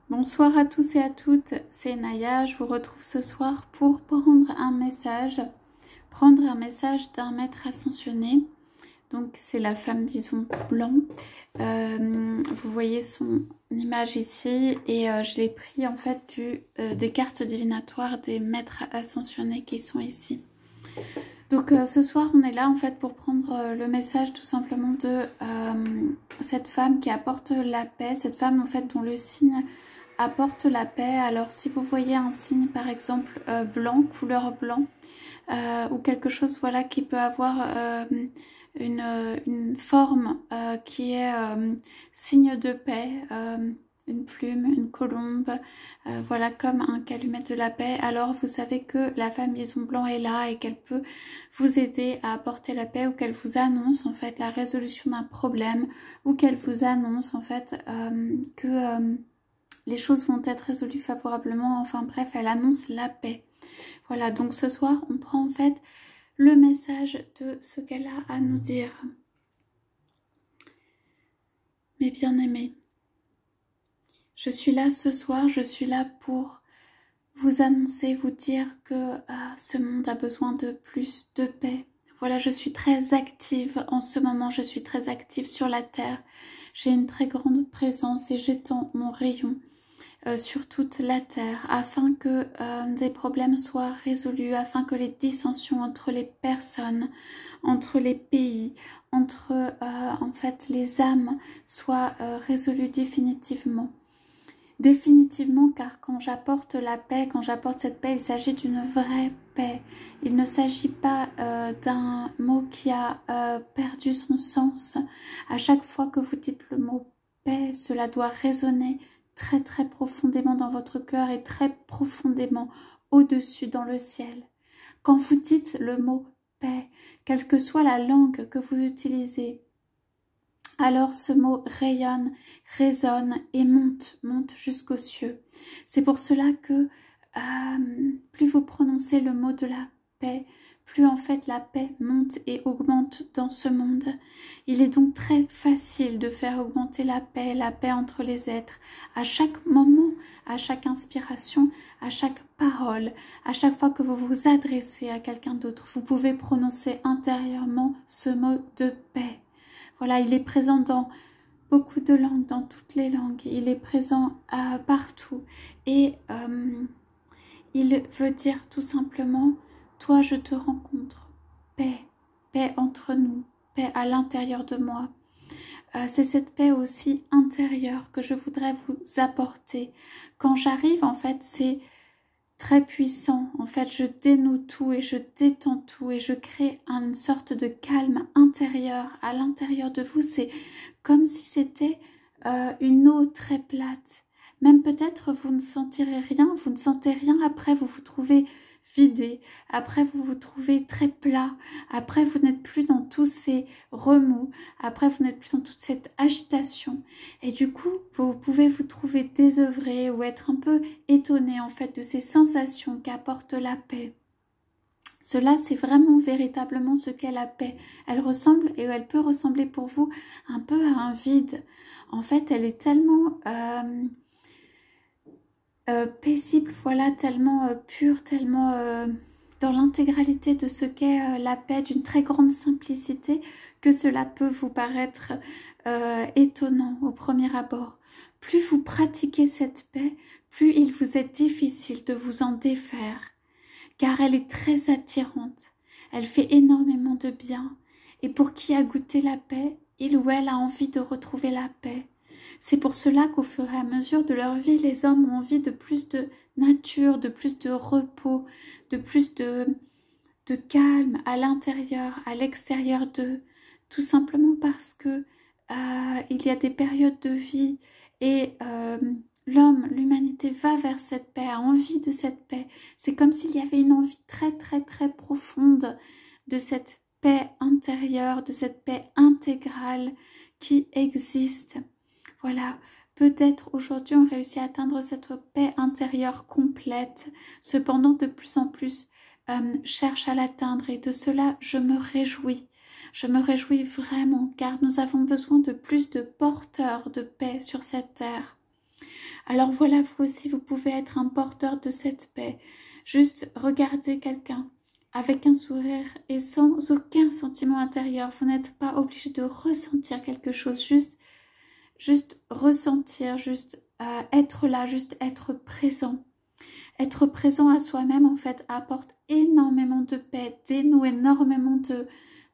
Bonsoir à tous et à toutes, c'est Naya, je vous retrouve ce soir pour prendre un message d'un maître ascensionné. Donc c'est la femme bison blanc. Vous voyez son image ici et je l'ai pris en fait des cartes divinatoires des maîtres ascensionnés qui sont ici. Donc ce soir on est là en fait pour prendre le message tout simplement de cette femme qui apporte la paix, cette femme en fait dont le signe apporte la paix. Alors si vous voyez un signe par exemple blanc, couleur blanc, ou quelque chose voilà qui peut avoir une forme qui est signe de paix, une plume, une colombe, voilà comme un calumet de la paix, alors vous savez que la femme bison blanc est là et qu'elle peut vous aider à apporter la paix, ou qu'elle vous annonce en fait la résolution d'un problème, ou qu'elle vous annonce en fait que les choses vont être résolues favorablement. Enfin bref, elle annonce la paix. Voilà, donc ce soir, on prend en fait le message de ce qu'elle a à nous dire. Mes bien-aimés, je suis là ce soir, je suis là pour vous annoncer, vous dire que ce monde a besoin de plus de paix. Voilà, je suis très active en ce moment, je suis très active sur la terre. J'ai une très grande présence et j'étends mon rayon sur toute la terre, afin que des problèmes soient résolus, afin que les dissensions entre les personnes, entre les pays, entre en fait les âmes soient résolues définitivement. Définitivement, car quand j'apporte la paix, quand j'apporte cette paix, il s'agit d'une vraie paix. Il ne s'agit pas d'un mot qui a perdu son sens. À chaque fois que vous dites le mot paix, cela doit résonner très très profondément dans votre cœur et très profondément au-dessus dans le ciel. Quand vous dites le mot paix, quelle que soit la langue que vous utilisez, alors ce mot rayonne, résonne et monte jusqu'aux cieux. C'est pour cela que plus vous prononcez le mot de la paix, plus en fait la paix monte et augmente dans ce monde. Il est donc très facile de faire augmenter la paix entre les êtres, à chaque moment, à chaque inspiration, à chaque parole, à chaque fois que vous vous adressez à quelqu'un d'autre, vous pouvez prononcer intérieurement ce mot de paix. Voilà, il est présent dans beaucoup de langues, dans toutes les langues. Il est présent partout. Et il veut dire tout simplement, toi je te rencontre. Paix, paix entre nous, paix à l'intérieur de moi. C'est cette paix aussi intérieure que je voudrais vous apporter. Quand j'arrive, en fait, c'est très puissant. En fait, je dénoue tout et je détends tout et je crée une sorte de calme intérieur à l'intérieur de vous. C'est comme si c'était une eau très plate. Même peut-être vous ne sentirez rien, vous ne sentez rien, après vous vous trouvez vidé, après vous vous trouvez très plat, après vous n'êtes plus dans tous ces remous, après vous n'êtes plus dans toute cette agitation. Et du coup, vous pouvez vous trouver désœuvré ou être un peu étonné en fait de ces sensations qu'apporte la paix. Cela, c'est vraiment véritablement ce qu'est la paix. Elle ressemble et elle peut ressembler pour vous un peu à un vide. En fait, elle est tellement paisible, voilà, tellement pure, tellement dans l'intégralité de ce qu'est la paix, d'une très grande simplicité, que cela peut vous paraître étonnant au premier abord. Plus vous pratiquez cette paix, plus il vous est difficile de vous en défaire, car elle est très attirante, elle fait énormément de bien, et pour qui a goûté la paix, il ou elle a envie de retrouver la paix. C'est pour cela qu'au fur et à mesure de leur vie, les hommes ont envie de plus de nature, de plus de repos, de plus de calme à l'intérieur, à l'extérieur d'eux, tout simplement parce que il y a des périodes de vie et l'homme, l'humanité va vers cette paix, a envie de cette paix. C'est comme s'il y avait une envie très très très profonde de cette paix intérieure, de cette paix intégrale qui existe. Voilà, peut-être aujourd'hui on réussit à atteindre cette paix intérieure complète, cependant de plus en plus cherche à l'atteindre, et de cela je me réjouis. Je me réjouis vraiment car nous avons besoin de plus de porteurs de paix sur cette terre. Alors voilà, vous aussi, vous pouvez être un porteur de cette paix. Juste regardez quelqu'un avec un sourire et sans aucun sentiment intérieur. Vous n'êtes pas obligé de ressentir quelque chose, juste ressentir, juste être là, juste être présent. Être présent à soi-même, en fait, apporte énormément de paix, dénoue énormément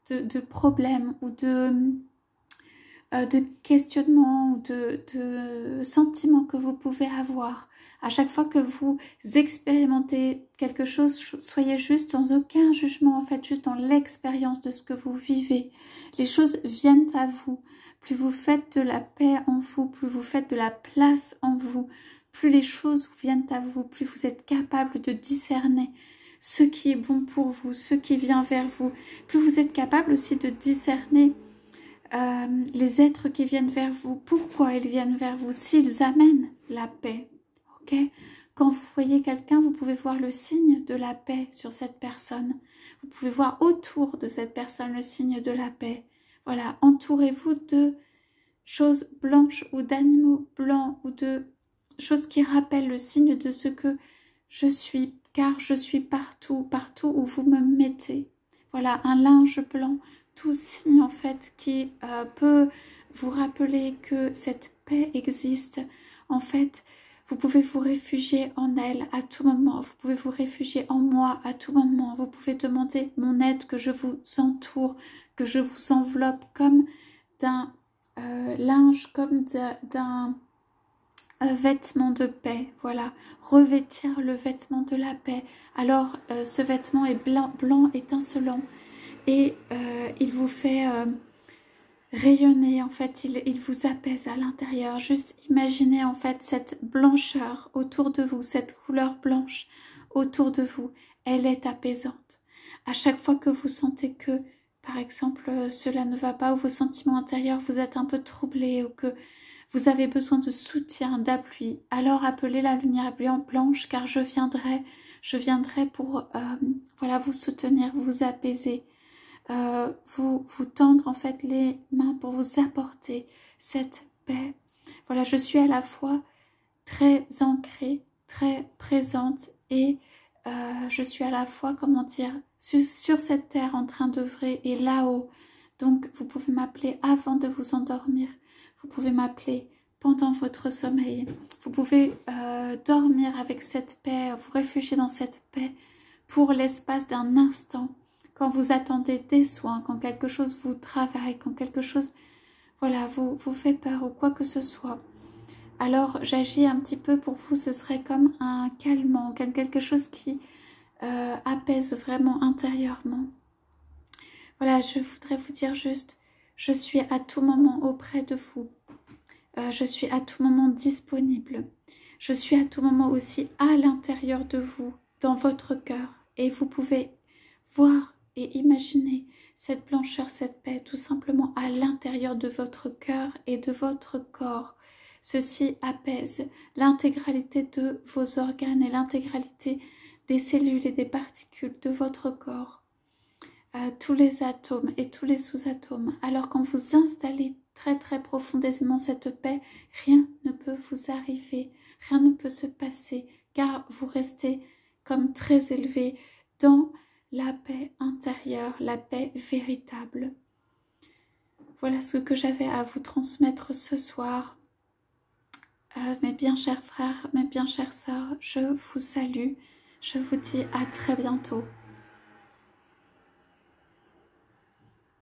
de problèmes ou de questionnements ou de sentiments que vous pouvez avoir. À chaque fois que vous expérimentez quelque chose, soyez juste sans aucun jugement, en fait, juste dans l'expérience de ce que vous vivez. Les choses viennent à vous. Plus vous faites de la paix en vous, plus vous faites de la place en vous, plus les choses viennent à vous, plus vous êtes capable de discerner ce qui est bon pour vous, ce qui vient vers vous, plus vous êtes capable aussi de discerner les êtres qui viennent vers vous, pourquoi ils viennent vers vous, s'ils amènent la paix. Ok? Quand vous voyez quelqu'un, vous pouvez voir le signe de la paix sur cette personne. Vous pouvez voir autour de cette personne le signe de la paix. Voilà, entourez-vous de choses blanches ou d'animaux blancs ou de choses qui rappellent le signe de ce que je suis, car je suis partout, partout où vous me mettez. Voilà, un linge blanc, tout signe en fait qui peut vous rappeler que cette paix existe. En fait, vous pouvez vous réfugier en elle à tout moment, vous pouvez vous réfugier en moi à tout moment, vous pouvez demander mon aide, que je vous entoure, que je vous enveloppe comme d'un linge, comme d'un vêtement de paix, voilà, revêtir le vêtement de la paix. Alors ce vêtement est blanc étincelant et il vous fait rayonner, en fait, il vous apaise à l'intérieur. Juste imaginez en fait cette blancheur autour de vous, cette couleur blanche autour de vous, elle est apaisante. À chaque fois que vous sentez que, par exemple, cela ne va pas, ou vos sentiments intérieurs, vous êtes un peu troublé, ou que vous avez besoin de soutien, d'appui, alors appelez la lumière blanche, car je viendrai pour voilà, vous soutenir, vous apaiser, vous tendre en fait les mains pour vous apporter cette paix. Voilà, je suis à la fois très ancrée, très présente et je suis à la fois, comment dire, sur cette terre en train d'œuvrer et là-haut. Donc vous pouvez m'appeler avant de vous endormir, vous pouvez m'appeler pendant votre sommeil, vous pouvez dormir avec cette paix, vous réfugier dans cette paix pour l'espace d'un instant, quand vous attendez des soins, quand quelque chose vous travaille, quand quelque chose voilà, vous fait peur ou quoi que ce soit. Alors j'agis un petit peu pour vous, ce serait comme un calmant, quelque chose qui apaise vraiment intérieurement. Voilà, je voudrais vous dire juste, je suis à tout moment auprès de vous. Je suis à tout moment disponible. Je suis à tout moment aussi à l'intérieur de vous, dans votre cœur. Et vous pouvez voir et imaginer cette blancheur, cette paix, tout simplement à l'intérieur de votre cœur et de votre corps. Ceci apaise l'intégralité de vos organes et l'intégralité des cellules et des particules de votre corps. Tous les atomes et tous les sous-atomes. Alors quand vous installez très très profondément cette paix, rien ne peut vous arriver, rien ne peut se passer, car vous restez comme très élevé dans la paix intérieure, la paix véritable. Voilà ce que j'avais à vous transmettre ce soir. Mes bien chers frères, mes bien chères sœurs, je vous salue. Je vous dis à très bientôt.